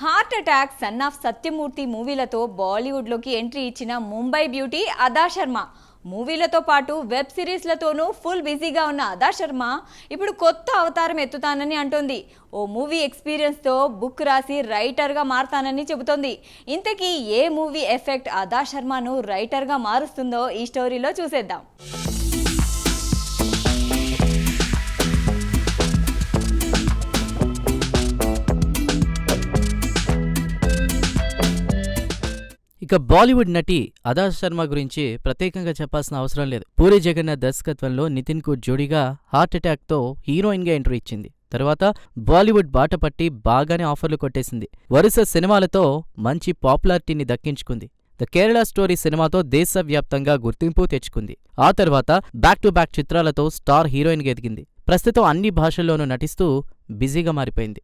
Heart attack, son of Satyamurthy మూవీలతో బాలీవుడ్లోకి entry ఇచ్చిన ముంబై బ్యూటీ అదా శర్మ. మూవీలతో పాటు వెబ్ సిరీస్లతోనూ ఫుల్ బిజీగా ఉన్న అదా శర్మ ఇప్పుడు కొత్త అవతారం ఎత్తుతానని అంటోంది. ఓ మూవీ ఎక్స్పీరియన్స్తో బుక్ రాసి రైటర్గా మారతానని చెబుతోంది. ఇంతకీ ఏ మూవీ ఎఫెక్ట్ అదా శర్మను రైటర్గా మారుస్తుందో ఈ స్టోరీలో చూసేద్దాం. ఇక బాలీవుడ్ నటి అదా శర్మ గురించి ప్రత్యేకంగా చెప్పాల్సిన అవసరం లేదు. పూరి జగన్నాథ్ దర్శకత్వంలో నితిన్ కు జోడీగా హార్ట్ అటాక్ తో హీరోయిన్ గా ఎంట్రీ ఇచ్చింది. తర్వాత బాలీవుడ్ బాట పట్టి బాగానే ఆఫర్లు కొట్టేసింది. వరుస సినిమాలతో మంచి పాపులారిటీని దక్కించుకుంది. ద కేరళ స్టోరీ సినిమాతో దేశవ్యాప్తంగా గుర్తింపు తెచ్చుకుంది. ఆ తర్వాత బ్యాక్ టు బ్యాక్ చిత్రాలతో స్టార్ హీరోయిన్ గా ఎదిగింది. ప్రస్తుతం అన్ని భాషల్లోనూ నటిస్తూ బిజీగా మారిపోయింది.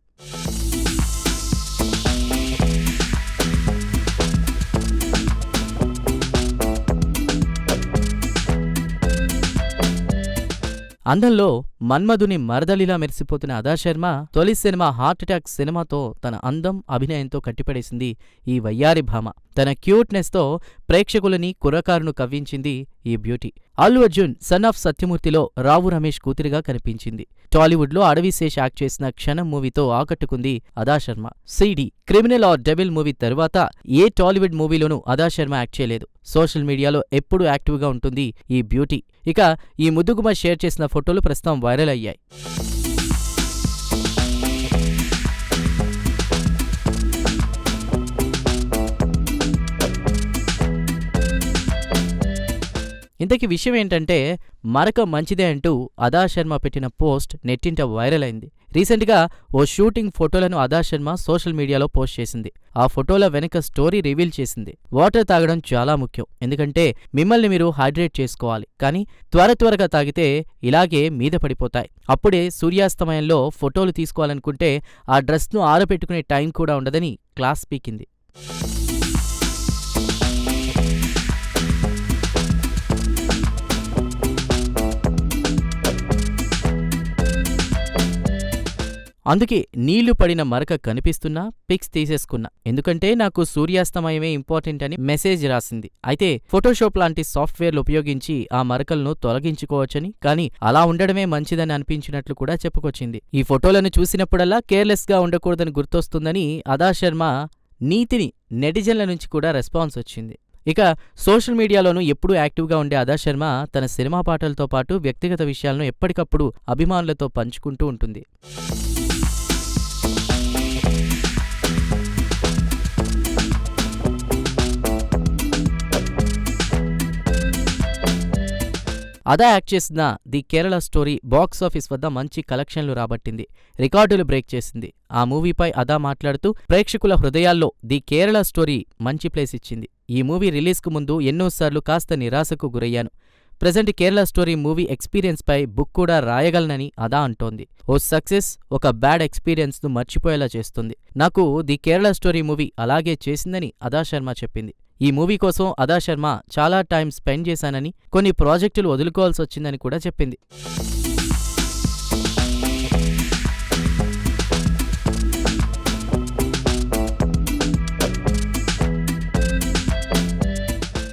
అందంలో మన్మధుని మరదలిలా మెరిసిపోతున్న అదా శర్మ తొలి సినిమా హార్ట్ అటాక్ సినిమాతో తన అందం, అభినయంతో కట్టిపడేసింది ఈ వయ్యారి భామ. తన క్యూట్నెస్ తో ప్రేక్షకులని కుర్రకారును కవ్వించింది ఈ beauty. Allu Arjun son of సత్యమూర్తిలో రావు రమేష్ కూతురిగా కనిపించింది. టాలీవుడ్ లో అడవిశేష్ యాక్ట్ చేసిన క్షణం మూవీతో ఆకట్టుకుంది Adah Sharma. CD, criminal or devil movie తరువాత ఏ టాలీవుడ్ మూవీలోనూ అదా శర్మ యాక్ట్ చేయలేదు. సోషల్ మీడియాలో ఎప్పుడూ యాక్టివ్గా ఉంటుంది ఈ బ్యూటీ. ఇక ఈ ముద్దుగుమ్మ షేర్ చేసిన ఫోటోలు ప్రస్తుతం వైరల్ అయ్యాయి. ఇంతకీ విషయం ఏంటంటే, మరక మంచిదే అంటూ అదా శర్మ పెట్టిన పోస్ట్ నెట్టింట వైరల్ అయింది. రీసెంట్గా ఓ షూటింగ్ ఫోటోలను అదా శర్మ సోషల్ మీడియాలో పోస్ట్ చేసింది. ఆ ఫోటోల వెనుక స్టోరీ రివీల్ చేసింది. వాటర్ తాగడం చాలా ముఖ్యం, ఎందుకంటే మిమ్మల్ని మీరు హైడ్రేట్ చేసుకోవాలి. కానీ త్వరగా తాగితే ఇలాగే మీద పడిపోతాయి. అప్పుడే సూర్యాస్తమయంలో ఫోటోలు తీసుకోవాలనుకుంటే ఆ డ్రెస్ను ఆరబెట్టుకునే టైం కూడా ఉండదని క్లాస్ పీకింది. అందుకే నీళ్లు పడిన మరక కనిపిస్తున్నా పిక్స్ తీసేసుకున్నా, ఎందుకంటే నాకు సూర్యాస్తమయమే ఇంపార్టెంట్ అని మెసేజ్ రాసింది. అయితే ఫోటోషాప్ లాంటి సాఫ్ట్వేర్లు ఉపయోగించి ఆ మరకలను తొలగించుకోవచ్చని, కానీ అలా ఉండడమే మంచిదని అనిపించినట్లు కూడా చెప్పుకొచ్చింది. ఈ ఫోటోలను చూసినప్పుడల్లా కేర్లెస్ గా ఉండకూడదని గుర్తొస్తుందని అదా శర్మ నీతిని నెటిజన్ల నుంచి కూడా రెస్పాన్స్ వచ్చింది. ఇక సోషల్ మీడియాలోనూ ఎప్పుడూ యాక్టివ్గా ఉండే అదా శర్మ తన సినిమా పాటలతో పాటు వ్యక్తిగత విషయాలను ఎప్పటికప్పుడు అభిమానులతో పంచుకుంటూ ఉంటుంది. అదా యాక్ట్ చేసిన ది కేరళ స్టోరీ బాక్సాఫీస్ వద్ద మంచి కలెక్షన్లు రాబట్టింది, రికార్డులు బ్రేక్ చేసింది. ఆ మూవీపై అదా మాట్లాడుతూ ప్రేక్షకుల హృదయాల్లో ది కేరళ స్టోరీ మంచి ప్లేస్ ఇచ్చింది. ఈ మూవీ రిలీజ్కు ముందు ఎన్నోసార్లు కాస్త నిరాశకు గురయ్యాను. Present Kerala story movie experience పై బుక్ కూడా రాయగలనని అదా అంటోంది. ఓ సక్సెస్ ఒక బ్యాడ్ ఎక్స్పీరియన్స్ ను మర్చిపోయేలా చేస్తుంది. నాకు ది కేరళ స్టోరీ మూవీ అలాగే చేసిందని అదా శర్మ చెప్పింది. ఈ మూవీ కోసం అదా శర్మ చాలా టైం స్పెండ్ చేశానని, కొన్ని ప్రాజెక్టులు వదులుకోవాల్సి వచ్చిందని కూడా చెప్పింది.